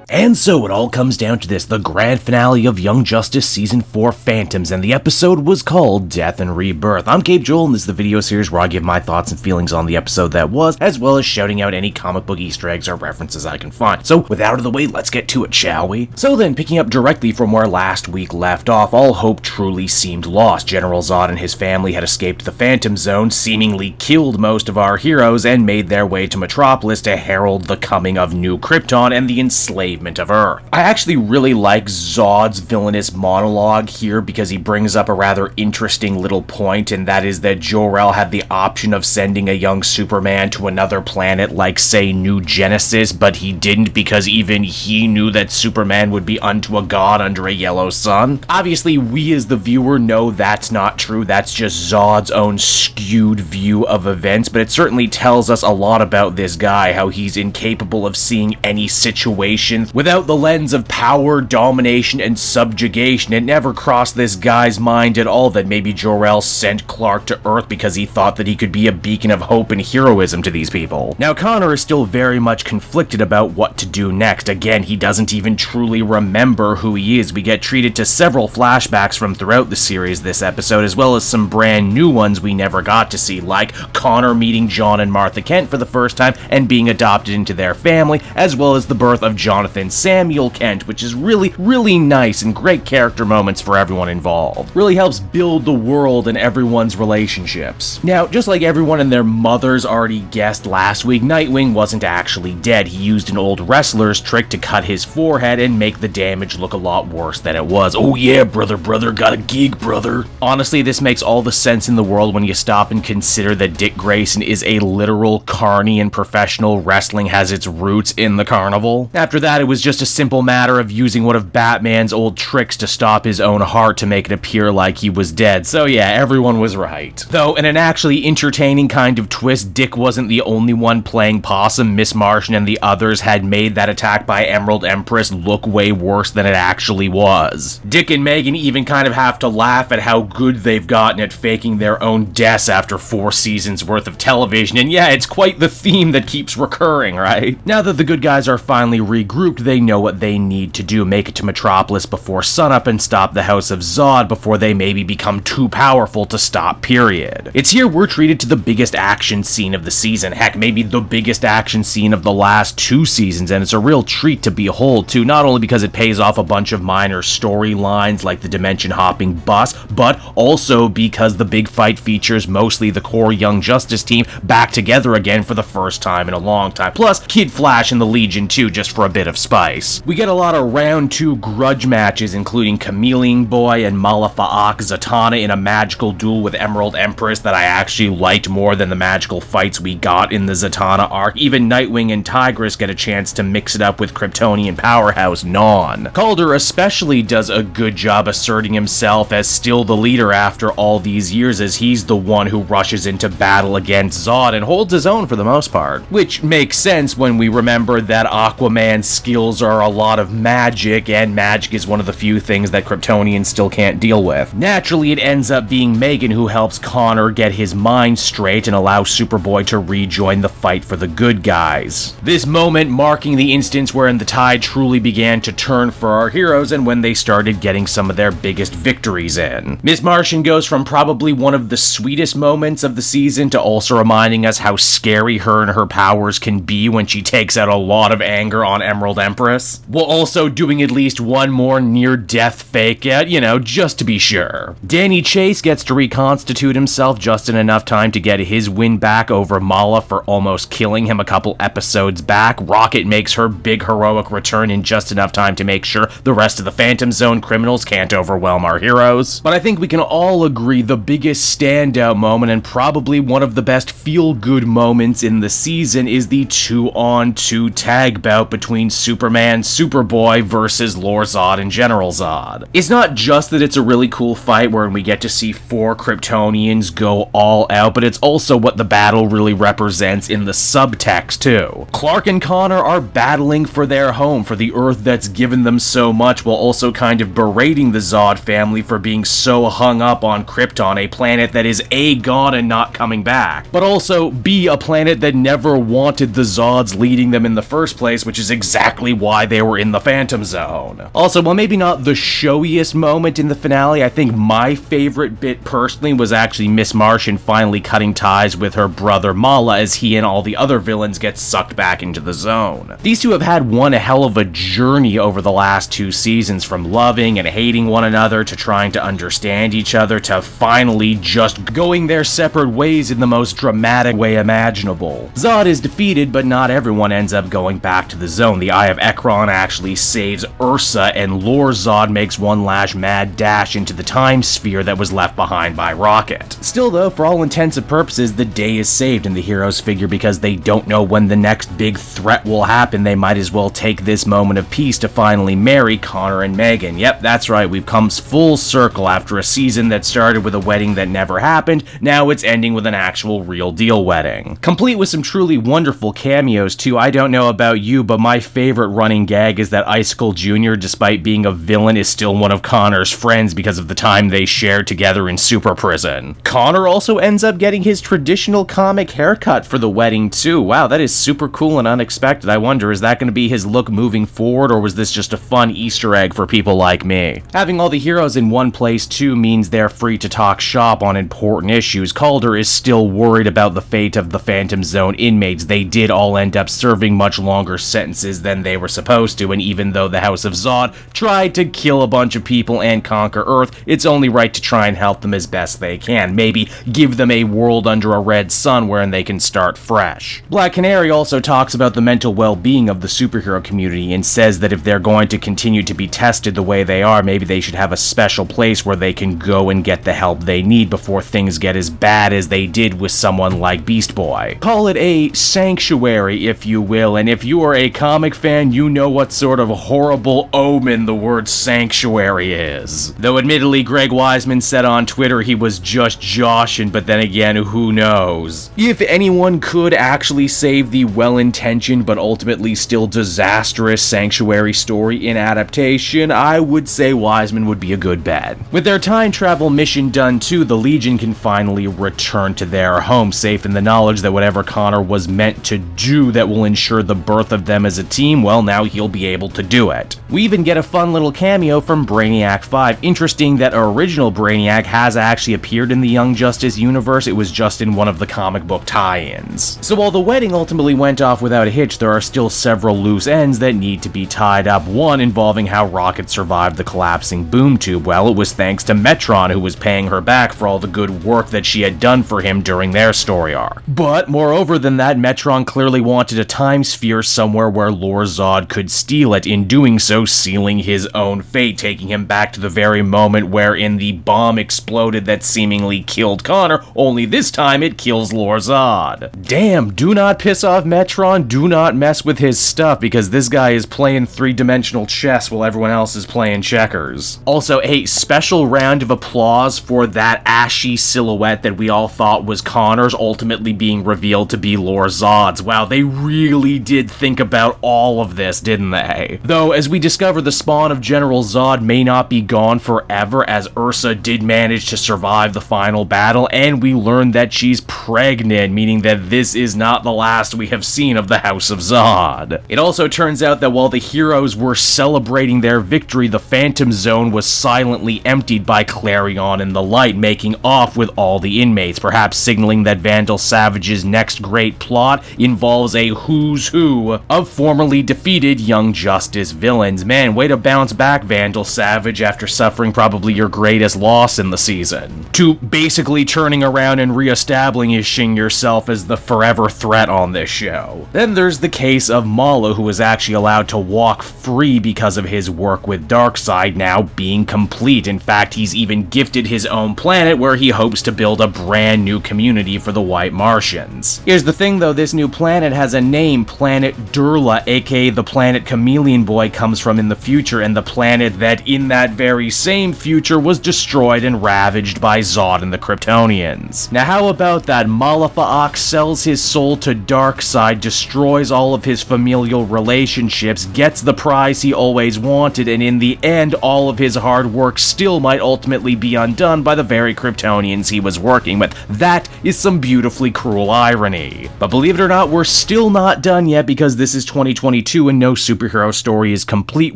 And so it all comes down to this, the grand finale of Young Justice Season 4 Phantoms, and the episode was called Death and Rebirth. I'm Cape Joel, and this is the video series where I give my thoughts and feelings on the episode that was, as well as shouting out any comic book Easter eggs or references I can find. So, with that out of the way, let's get to it, shall we? So then, picking up directly from where last week left off, all hope truly seemed lost. General Zod and his family had escaped the Phantom Zone, seemingly killed most of our heroes, and made their way to Metropolis to herald the coming of New Krypton and the enslavement of Earth. I actually really like Zod's villainous monologue here because he brings up a rather interesting little point, and that is that Jor-El had the option of sending a young Superman to another planet like, say, New Genesis, but he didn't because even he knew that Superman would be unto a god under a yellow sun. Obviously, we as the viewer know that's not true, that's just Zod's own skewed view of events, but it certainly tells us a lot about this guy, how he's incapable of seeing any situation without the lens of power, domination, and subjugation. It never crossed this guy's mind at all that maybe Jor-El sent Clark to Earth because he thought that he could be a beacon of hope and heroism to these people. Now, Connor is still very much conflicted about what to do next. Again, he doesn't even truly remember who he is. We get treated to several flashbacks from throughout the series this episode, as well as some brand new ones we never got to see, like Connor meeting John and Martha Kent for the first time and being adopted into their family, as well as the birth of Jonathan Samuel Kent, which is really nice and great character moments for everyone involved. Really helps build the world and everyone's relationships. Now, just like everyone and their mothers already guessed last week, Nightwing wasn't actually dead. He used an old wrestler's trick to cut his forehead and make the damage look a lot worse than it was. Oh yeah, brother, got a gig, brother. Honestly, this makes all the sense in the world when you stop and consider that Dick Grayson is a literal carny and professional wrestling has its roots in the carnival. After that, it was just a simple matter of using one of Batman's old tricks to stop his own heart to make it appear like he was dead. So yeah, everyone was right. Though, in an actually entertaining kind of twist, Dick wasn't the only one playing possum. Miss Martian and the others had made that attack by Emerald Empress look way worse than it actually was. Dick and Megan even kind of have to laugh at how good they've gotten at faking their own deaths after 4 seasons worth of television, and yeah, it's quite the theme that keeps recurring, right? Now that the good guys are finally regrouped, they know what they need to do, make it to Metropolis before sunup and stop the House of Zod before they maybe become too powerful to stop, period. It's here we're treated to the biggest action scene of the season, heck, maybe the biggest action scene of the last 2 seasons, and it's a real treat to behold too, not only because it pays off a bunch of minor storylines like the dimension hopping bus, but also because the big fight features mostly the core Young Justice team back together again for the first time in a long time, plus Kid Flash and the Legion too, just for a bit of spice. We get a lot of round 2 grudge matches, including Chameleon Boy and Malafa'ak Zatanna in a magical duel with Emerald Empress that I actually liked more than the magical fights we got in the Zatanna arc. Even Nightwing and Tigress get a chance to mix it up with Kryptonian powerhouse Non. Calder especially does a good job asserting himself as still the leader after all these years, as he's the one who rushes into battle against Zod and holds his own for the most part. Which makes sense when we remember that Aquaman's skills are a lot of magic, and magic is one of the few things that Kryptonians still can't deal with. Naturally, it ends up being Megan who helps Connor get his mind straight and allow Superboy to rejoin the fight for the good guys. This moment marking the instance wherein the tide truly began to turn for our heroes and when they started getting some of their biggest victories in. Miss Martian goes from probably one of the sweetest moments of the season to also reminding us how scary her and her powers can be when she takes out a lot of anger on Emerald Empress, while also doing at least one more near-death fake out, just to be sure. Danny Chase gets to reconstitute himself just in enough time to get his win back over Mala for almost killing him a couple episodes back. Rocket makes her big heroic return in just enough time to make sure the rest of the Phantom Zone criminals can't overwhelm our heroes. But I think we can all agree the biggest standout moment and probably one of the best feel-good moments in the season is the 2-on-2 tag bout between Superman, Superboy versus Lor-Zod and General Zod. It's not just that it's a really cool fight where we get to see 4 Kryptonians go all out, but it's also what the battle really represents in the subtext too. Clark and Connor are battling for their home, for the Earth that's given them so much, while also kind of berating the Zod family for being so hung up on Krypton, a planet that is A, gone and not coming back, but also B, a planet that never wanted the Zods leading them in the first place, which is exactly exactly why they were in the Phantom Zone. Also, while maybe not the showiest moment in the finale, I think my favorite bit personally was actually Miss Martian finally cutting ties with her brother Mala as he and all the other villains get sucked back into the zone. These two have had one hell of a journey over the last 2 seasons, from loving and hating one another to trying to understand each other to finally just going their separate ways in the most dramatic way imaginable. Zod is defeated, but not everyone ends up going back to the zone. The Eye of Ekron actually saves Ursa, and Lor-Zod makes one last mad dash into the time sphere that was left behind by Rocket. Still though, for all intents and purposes, the day is saved, and the heroes figure because they don't know when the next big threat will happen, they might as well take this moment of peace to finally marry Connor and Megan. Yep, that's right, we've come full circle after a season that started with a wedding that never happened. Now it's ending with an actual real deal wedding. Complete with some truly wonderful cameos too. I don't know about you, but my favorite running gag is that Icicle Jr., despite being a villain, is still one of Connor's friends because of the time they shared together in Super Prison. Connor also ends up getting his traditional comic haircut for the wedding too. Wow, that is super cool and unexpected. I wonder, is that going to be his look moving forward, or was this just a fun Easter egg for people like me? Having all the heroes in one place too means they're free to talk shop on important issues. Calder is still worried about the fate of the Phantom Zone inmates. They did all end up serving much longer sentences than they were supposed to, and even though the House of Zod tried to kill a bunch of people and conquer Earth, it's only right to try and help them as best they can. Maybe give them a world under a red sun wherein they can start fresh. Black Canary also talks about the mental well-being of the superhero community and says that if they're going to continue to be tested the way they are, maybe they should have a special place where they can go and get the help they need before things get as bad as they did with someone like Beast Boy. Call it a sanctuary, if you will, and if you are a comic fan, you know what sort of horrible omen the word sanctuary is. Though admittedly, Greg Wiseman said on Twitter he was just joshing, but then again, who knows? If anyone could actually save the well-intentioned but ultimately still disastrous Sanctuary story in adaptation, I would say Wiseman would be a good bet. With their time travel mission done too, the Legion can finally return to their home, safe in the knowledge that whatever Connor was meant to do that will ensure the birth of them as a team, well, now he'll be able to do it. We even get a fun little cameo from Brainiac 5. Interesting that original Brainiac has actually appeared in the Young Justice universe, it was just in one of the comic book tie-ins. So while the wedding ultimately went off without a hitch, there are still several loose ends that need to be tied up. One involving how Rocket survived the collapsing boom tube. Well, it was thanks to Metron, who was paying her back for all the good work that she had done for him during their story arc. But moreover than that, Metron clearly wanted a time sphere somewhere where Lor-Zod could steal it, in doing so sealing his own fate, taking him back to the very moment wherein the bomb exploded that seemingly killed Connor, only this time it kills Lor-Zod. Damn, do not piss off Metron, do not mess with his stuff, because this guy is playing three-dimensional chess while everyone else is playing checkers. Also, a special round of applause for that ashy silhouette that we all thought was Connor's ultimately being revealed to be Lor-Zod's. Wow, they really did think about all of this, didn't they? Though, as we discover, the spawn of General Zod may not be gone forever, as Ursa did manage to survive the final battle, and we learn that she's pregnant, meaning that this is not the last we have seen of the House of Zod. It also turns out that while the heroes were celebrating their victory, the Phantom Zone was silently emptied by Clarion and the Light, making off with all the inmates, perhaps signaling that Vandal Savage's next great plot involves a who's who of formerly defeated Young Justice villains. Man, way to bounce back, Vandal Savage, after suffering probably your greatest loss in the season, to basically turning around and re-establishing yourself as the forever threat on this show. Then there's the case of Mala, who was actually allowed to walk free because of his work with Darkseid now being complete. In fact, he's even gifted his own planet where he hopes to build a brand new community for the White Martians. Here's the thing though, this new planet has a name, Planet Durla, aka the planet Chameleon Boy comes from in the future, and the planet that in that very same future was destroyed and ravaged by Zod and the Kryptonians. Now how about that? Malafa'ak sells his soul to Darkseid, destroys all of his familial relationships, gets the prize he always wanted, and in the end all of his hard work still might ultimately be undone by the very Kryptonians he was working with. That is some beautifully cruel irony. But believe it or not, we're still not done yet, because this is 2022 too, and no superhero story is complete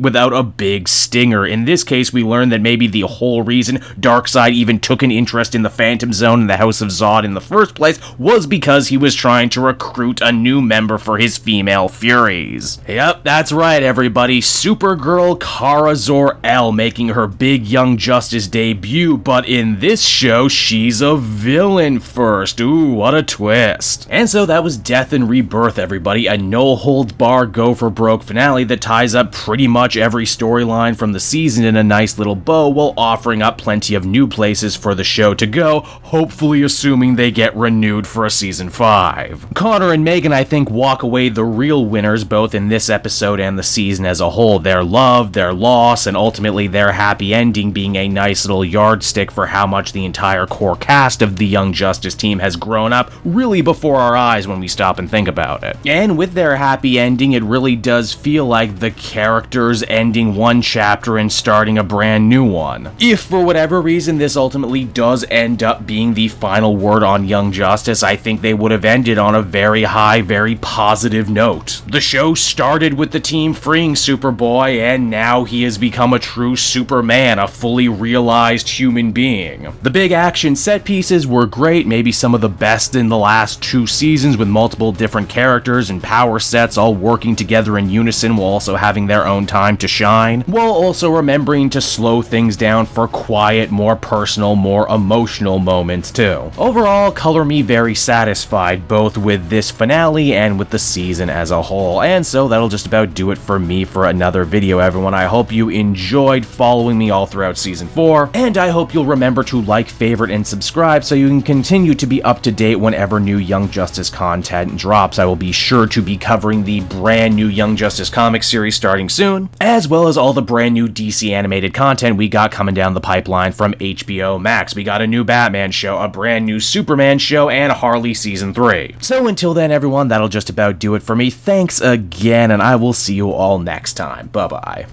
without a big stinger. In this case, we learn that maybe the whole reason Darkseid even took an interest in the Phantom Zone and the House of Zod in the first place was because he was trying to recruit a new member for his female Furies. Yep, that's right, everybody. Supergirl Kara Zor-El making her big Young Justice debut, but in this show, she's a villain first. Ooh, what a twist. And so that was Death and Rebirth, everybody. A no-holds-barred, go-for-broke finale that ties up pretty much every storyline from the season in a nice little bow while offering up plenty of new places for the show to go, hopefully assuming they get renewed for a season 5. Connor and Megan, I think, walk away the real winners both in this episode and the season as a whole. Their love, their loss, and ultimately their happy ending being a nice little yardstick for how much the entire core cast of the Young Justice team has grown up really before our eyes when we stop and think about it. And with their happy ending, it really does feel like the characters ending one chapter and starting a brand new one. If for whatever reason this ultimately does end up being the final word on Young Justice, I think they would have ended on a very high, very positive note. The show started with the team freeing Superboy, and now he has become a true Superman, a fully realized human being. The big action set pieces were great, maybe some of the best in the last 2 seasons, with multiple different characters and power sets all working together in unison while also having their own time to shine, while also remembering to slow things down for quiet, more personal, more emotional moments too. Overall, color me very satisfied, both with this finale and with the season as a whole. And so that'll just about do it for me for another video, everyone. I hope you enjoyed following me all throughout season 4, and I hope you'll remember to like, favorite, and subscribe so you can continue to be up to date whenever new Young Justice content drops. I will be sure to be covering the brand new Young Justice comic series starting soon, as well as all the brand new DC animated content we got coming down the pipeline from HBO Max. We got a new Batman show, a brand new Superman show, and Harley Season 3. So until then, everyone, that'll just about do it for me. Thanks again, and I will see you all next time. Bye-bye.